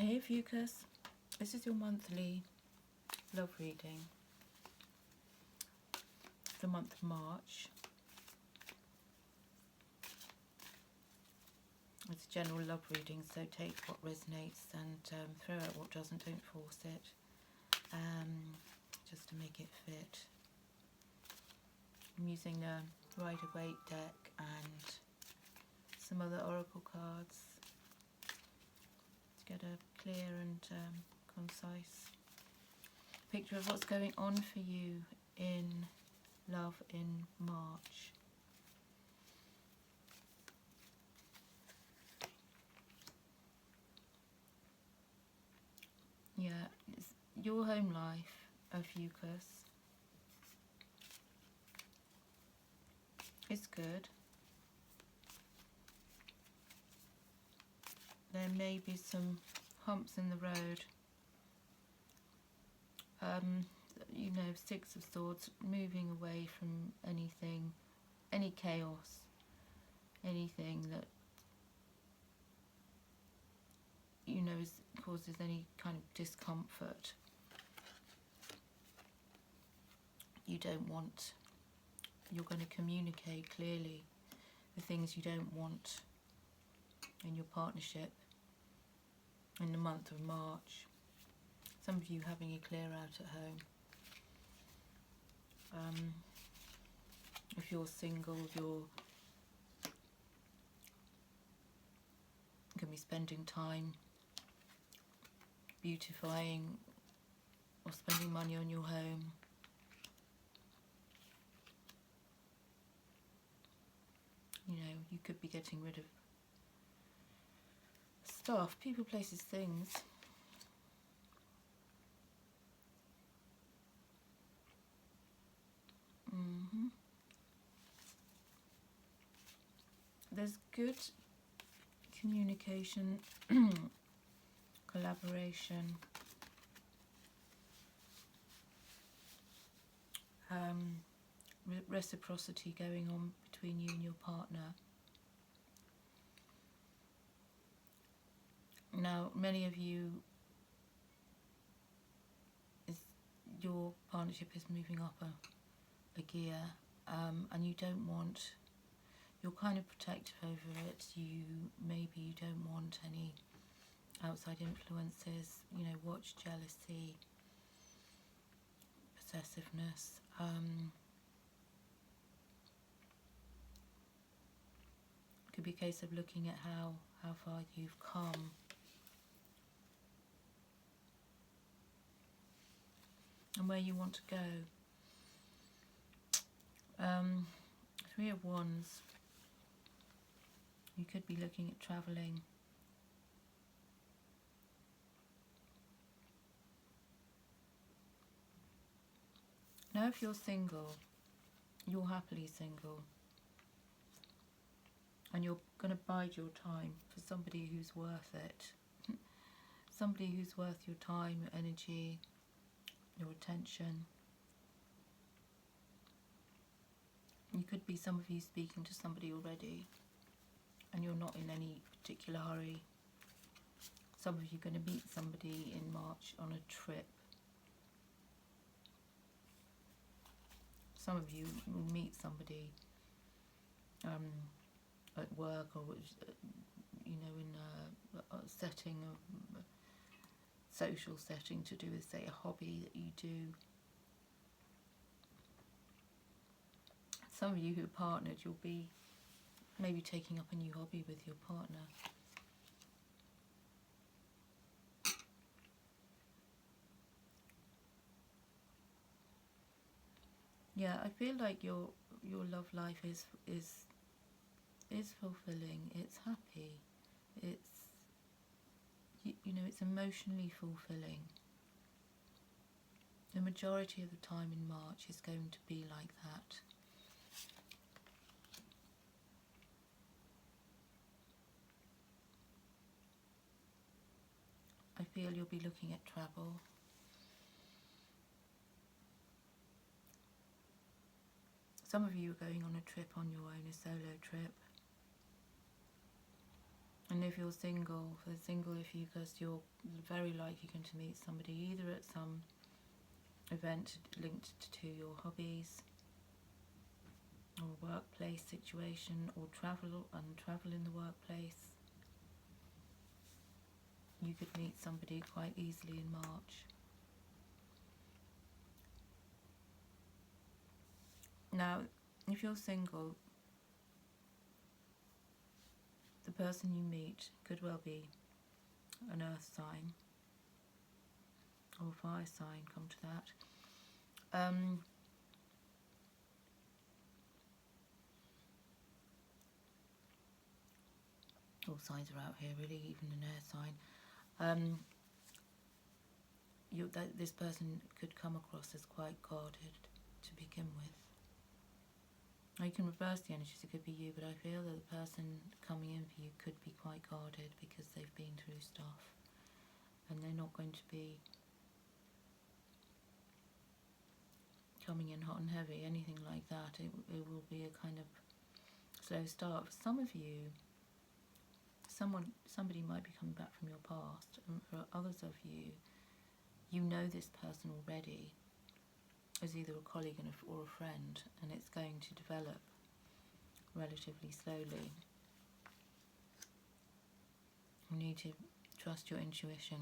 Hey Ophuichus, this is your monthly love reading, the month of March. It's a general love reading, so take what resonates and throw out what doesn't, don't force it, just to make it fit. I'm using a Rider-Waite deck and some other oracle cards to get a clear and concise picture of what's going on for you in love in March. Yeah, it's your home life, Ophuichus. It's good. There may be some humps in the road. You know, Six of Swords, moving away from anything, any chaos, anything that, you know, causes any kind of discomfort. You don't want. You're going to communicate clearly the things you don't want in your partnership in the month of March. Some of you having a clear out at home. If you're single, you're going to be spending time beautifying or spending money on your home. You know, you could be getting rid of stuff, people, places, things. There's good communication, collaboration, reciprocity going on between you and your partner. Now, many of you, your partnership is moving up a gear, and you don't want, you're kind of protective over it. Maybe you don't want any outside influences, you know, watch jealousy, possessiveness. Could be a case of looking at how far you've come. And where you want to go. Three of Wands. You could be looking at travelling. Now if you're single, you're happily single. And you're going to bide your time for somebody who's worth it. Somebody who's worth your time, your energy, your attention. You could be, some of you, speaking to somebody already and you're not in any particular hurry. Some of you are going to meet somebody in March on a trip. Some of you will meet somebody at work, or you know, in a setting, a social setting, to do with, say, a hobby that you do. Some of you who are partnered, you'll be maybe taking up a new hobby with your partner. Yeah, I feel like your love life is fulfilling. It's happy. It's you know, it's emotionally fulfilling. The majority of the time in March is going to be like that. I feel you'll be looking at travel. Some of you are going on a trip on your own, a solo trip. And if you're single, for the single Ophuichus, you're very likely going to meet somebody either at some event linked to your hobbies, or workplace situation, or travel in the workplace. You could meet somebody quite easily in March. Now, if you're single, the person you meet could well be an earth sign or a fire sign, come to that. All signs are out here really, even an air sign. This person could come across as quite guarded to begin with. Now you can reverse the energies, it could be you, but I feel that the person coming in for you could be quite guarded because they've been through stuff and they're not going to be coming in hot and heavy, anything like that. It will be a kind of slow start. For some of you, somebody might be coming back from your past, and for others of you, you know this person already as either a colleague or a friend, and it's going to develop relatively slowly. You need to trust your intuition.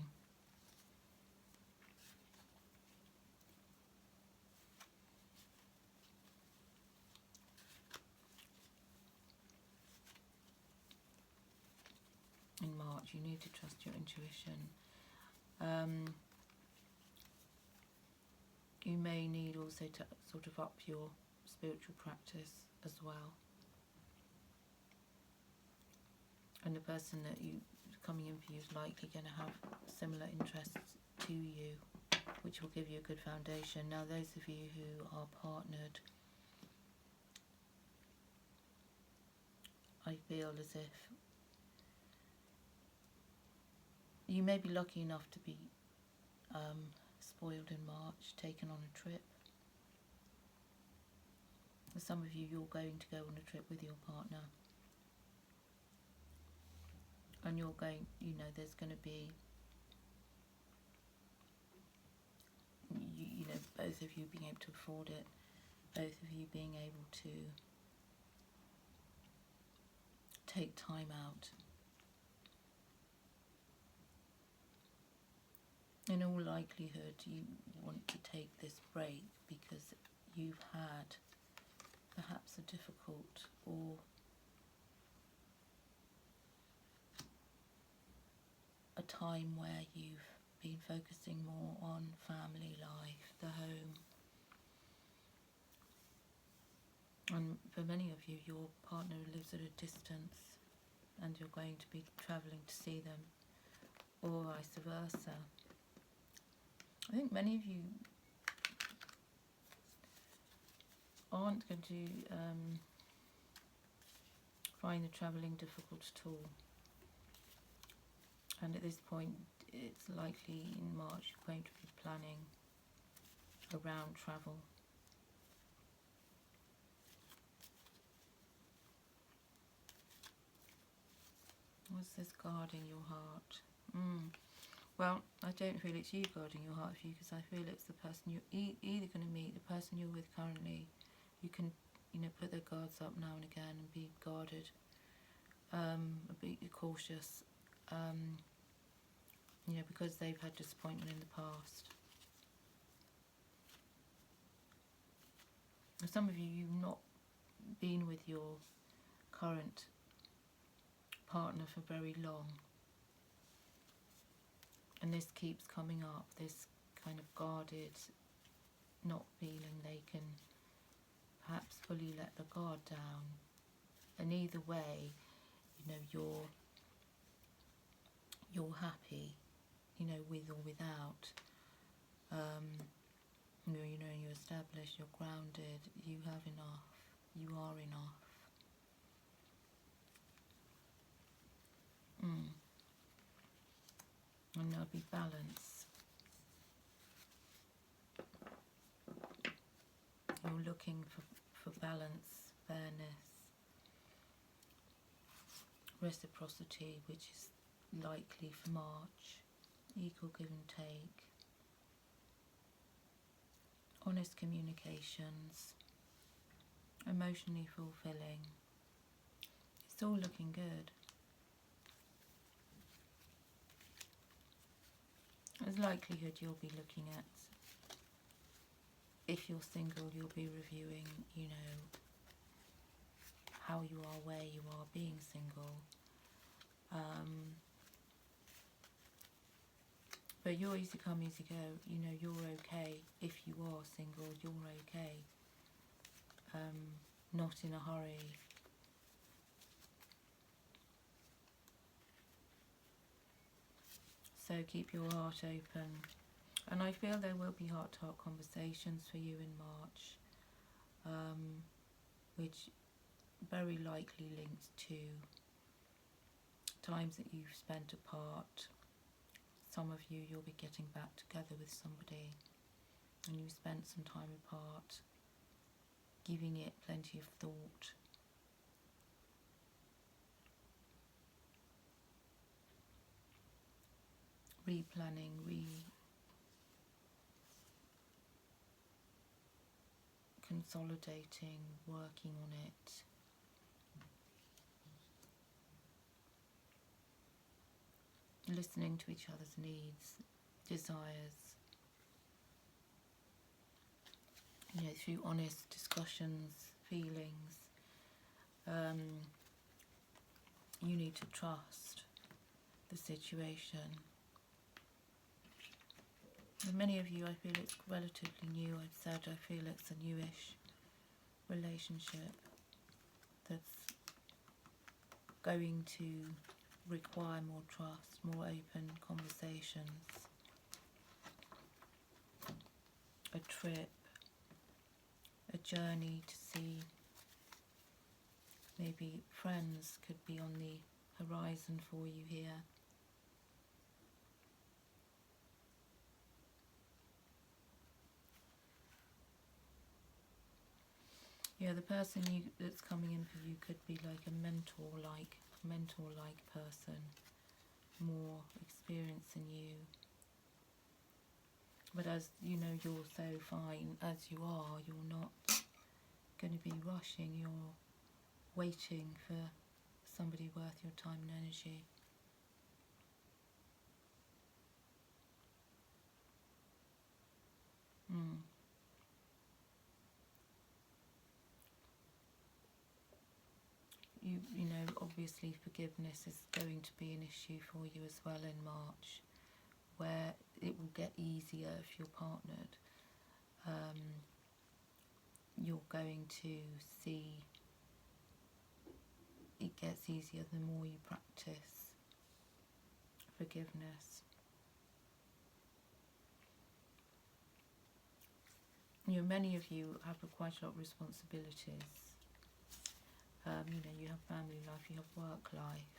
In March, you need to trust your intuition. You may need also to sort of up your spiritual practice as well. And the person that you coming in for you is likely going to have similar interests to you, which will give you a good foundation. Now, those of you who are partnered, I feel as if you may be lucky enough to be spoiled in March, taken on a trip. For some of you, you're going to go on a trip with your partner. And you're going, there's going to be, both of you being able to afford it, both of you being able to take time out. In all likelihood, you want to take this break because you've had perhaps a difficult or a time where you've been focusing more on family life, the home. And for many of you, your partner lives at a distance and you're going to be travelling to see them, or vice versa. I think many of you aren't going to find the travelling difficult at all. And at this point, it's likely in March you're going to be planning around travel. What's this guarding your heart? Well, I don't feel it's you guarding your heart, because I feel it's the person you're either going to meet, the person you're with currently. You can, put their guards up now and again and be guarded, be cautious, because they've had disappointment in the past. Some of you, you've not been with your current partner for very long. And this keeps coming up, this kind of guarded, not feeling they can perhaps fully let the guard down. And either way, you're happy, with or without. You establish, you're grounded, you have enough, you are enough. And there'll be balance. You're looking for balance, fairness, reciprocity, which is likely for March, equal give and take, honest communications, emotionally fulfilling. It's all looking good. There's likelihood you'll be looking at, if you're single, you'll be reviewing, you know, how you are, where you are being single. But you're easy come, easy go. You know, you're okay. If you are single, you're okay. Not in a hurry. So keep your heart open. And I feel there will be heart-to-heart conversations for you in March, which very likely links to times that you've spent apart. Some of you, you'll be getting back together with somebody and you spent some time apart, giving it plenty of thought. Replanning, consolidating, working on it. Listening to each other's needs, desires, you know, through honest discussions, feelings. You need to trust the situation. For many of you, I feel it's relatively new. I've said I feel it's a newish relationship that's going to require more trust, more open conversations, a trip, a journey to see. Maybe friends could be on the horizon for you here. Yeah, the person that's coming in for you could be like a mentor-like person, more experience than you. But as you know, you're so fine as you are, you're not going to be rushing, you're waiting for somebody worth your time and energy. You know, obviously forgiveness is going to be an issue for you as well in March, where it will get easier if you're partnered. You're going to see it gets easier the more you practice forgiveness. You know, many of you have quite a lot of responsibilities. You know, you have family life, you have work life.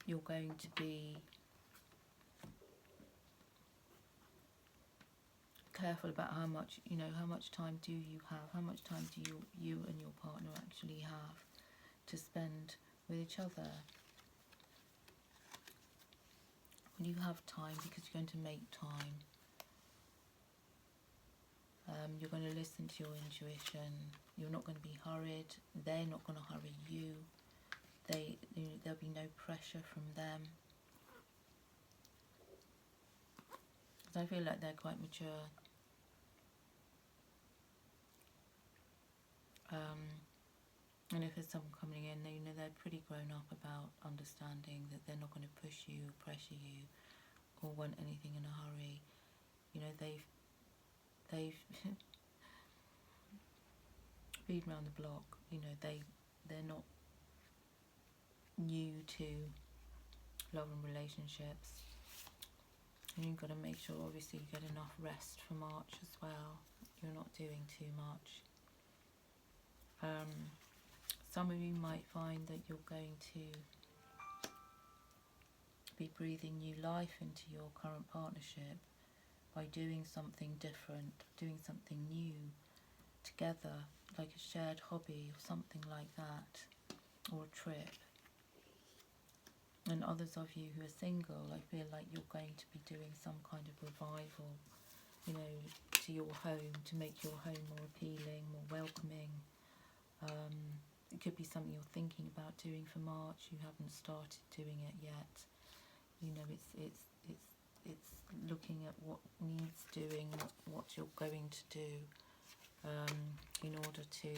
You're going to be careful about how much time do you have, how much time do you and your partner actually have to spend with each other. When you have time, because you're going to make time, you're going to listen to your intuition. You're not going to be hurried. They're not going to hurry you. There'll be no pressure from them. So I feel like they're quite mature. And if there's someone coming in, you know, they're pretty grown up about understanding that they're not going to push you, pressure you, or want anything in a hurry. You know, they've been around the block. You know, they're not new to love and relationships. And you've got to make sure, obviously, you get enough rest for March as well. You're not doing too much. Some of you might find that you're going to be breathing new life into your current partnership by doing something different, doing something new together, like a shared hobby or something like that. or a trip. And others of you who are single, I feel like you're going to be doing some kind of revival, you know, to your home, to make your home more appealing, more welcoming. It could be something you're thinking about doing for March. You haven't started doing it yet. You know, it's looking at what needs doing, what you're going to do in order to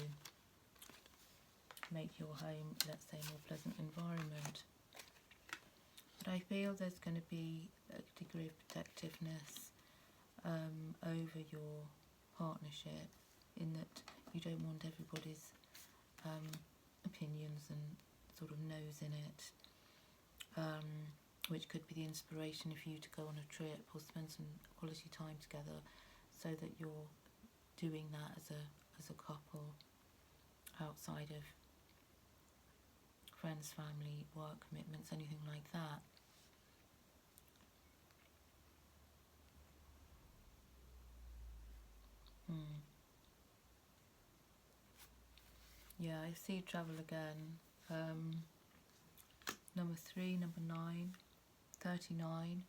make your home, let's say, a more pleasant environment. But I feel there's going to be a degree of protectiveness over your partnership, in that you don't want everybody's opinions and sort of nose in it, which could be the inspiration for you to go on a trip or spend some quality time together, so that you're doing that as a couple outside of friends, family, work commitments, anything like that. Yeah, I see travel again. Number 3, number 9, 39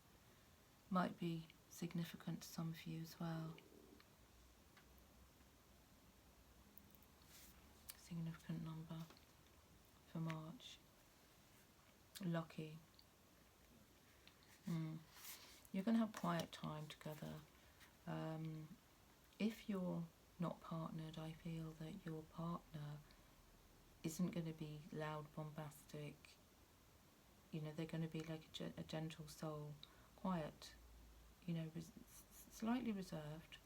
might be significant to some of you as well. Significant number for March. Lucky. You're going to have quiet time together. If you're not partnered, I feel that your partner isn't going to be loud, bombastic. You know, they're going to be like a gentle soul, quiet, you know, slightly reserved.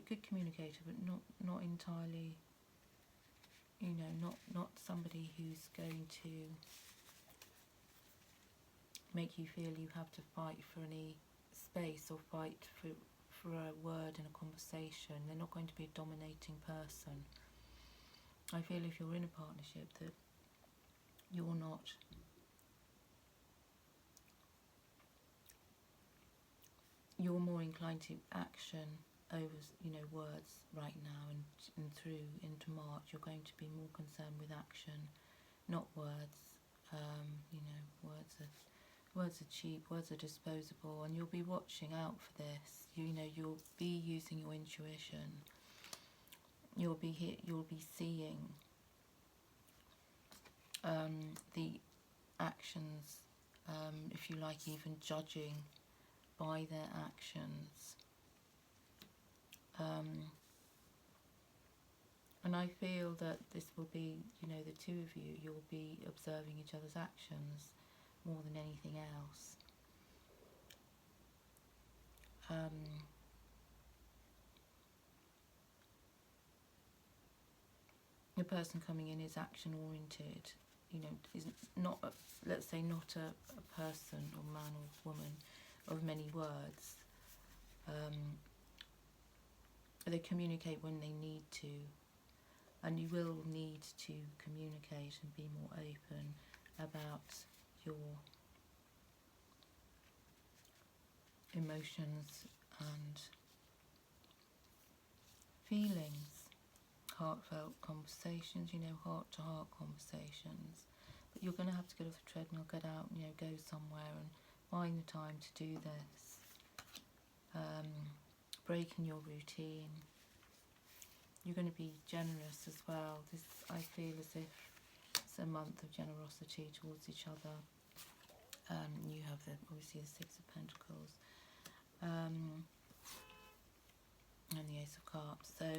Good communicator, but not entirely, you know, not somebody who's going to make you feel you have to fight for any space or fight for a word in a conversation. They're not going to be a dominating person. I feel if you're in a partnership that you're not you're more inclined to action over, you know, words right now, and through into March you're going to be more concerned with action, not words. You know, words are cheap, words are disposable, and you'll be watching out for this. You know, you'll be using your intuition. You'll be seeing the actions, if you like, even judging by their actions. And I feel that this will be, you know, the two of you, you'll be observing each other's actions more than anything else. The person coming in is action oriented, you know, is not, let's say, not a person or man or woman of many words. They communicate when they need to, and you will need to communicate and be more open about your emotions and feelings. Heartfelt conversations, you know, heart-to-heart conversations. But you're going to have to get off the treadmill, get out, you know, go somewhere and find the time to do this. Breaking your routine. You're going to be generous as well. This, I feel as if it's a month of generosity towards each other. You have obviously the 6 of Pentacles and the Ace of Cups. So,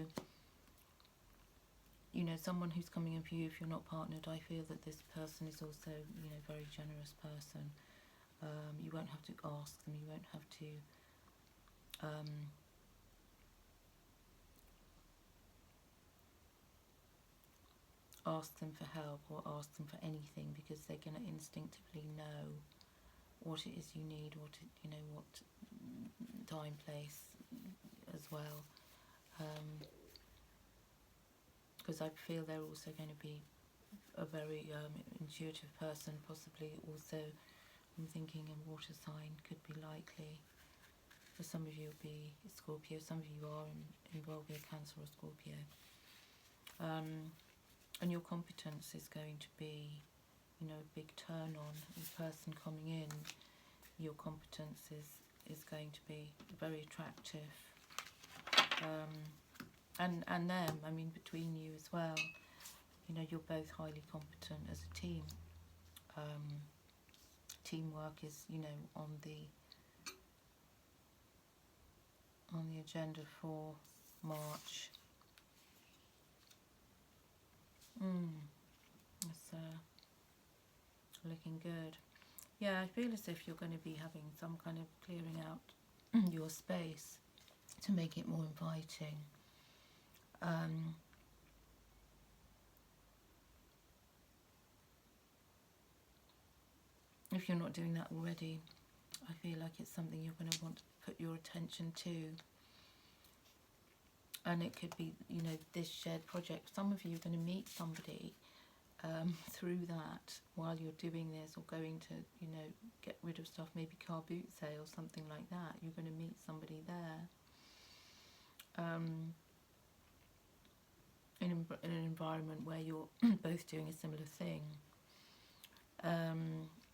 you know, someone who's coming in for you, if you're not partnered, I feel that this person is also, you know, a very generous person. You won't have to ask them, you won't have to ask them for help or ask them for anything, because they're going to instinctively know what it is you need, what time, place as well. Because I feel they're also going to be a very intuitive person, possibly also, I'm thinking a water sign could be likely. For some of you it'll be Scorpio, some of you are involved with Cancer or Scorpio. And your competence is going to be, you know, a big turn on. The person coming in, your competence is going to be very attractive. And them, I mean, between you as well, you know, you're both highly competent as a team. Teamwork is, you know, on the agenda for March. It's looking good. Yeah, I feel as if you're going to be having some kind of clearing out your space to make it more inviting. If you're not doing that already, I feel like it's something you're going to want to put your attention to. And it could be, you know, this shared project. Some of you are going to meet somebody through that while you're doing this, or going to, you know, get rid of stuff, maybe car boot sale, something like that. You're going to meet somebody there. In an environment where you're both doing a similar thing.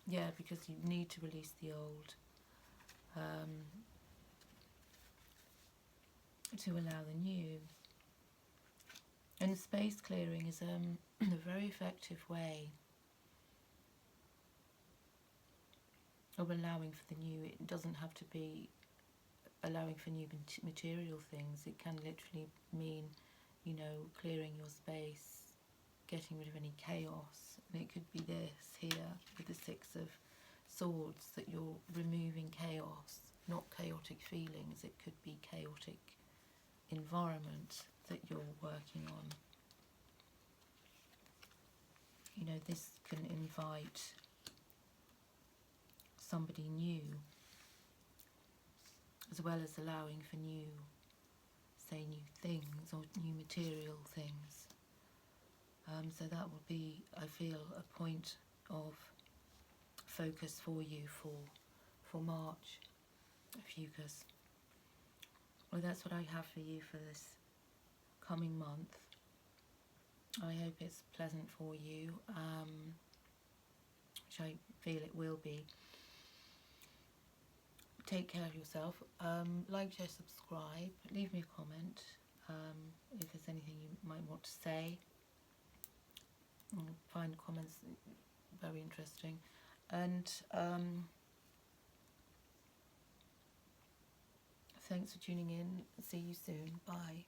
Yeah, because you need to release the old to allow the new. And space clearing is a very effective way of allowing for the new. It doesn't have to be allowing for new material things. It can literally mean, you know, clearing your space, getting rid of any chaos. And it could be this here with the Six of Swords, that you're removing chaos, not chaotic feelings. It could be chaotic environment that you're working on. You know, this can invite somebody new, as well as allowing for new, say, new things or new material things. So that will be, I feel, a point of focus for you for March, Ophuichus. Well, that's what I have for you for this coming month. I hope it's pleasant for you, which I feel it will be. Take care of yourself. Like, share, subscribe. Leave me a comment if there's anything you might want to say. I find comments very interesting. And thanks for tuning in. See you soon. Bye.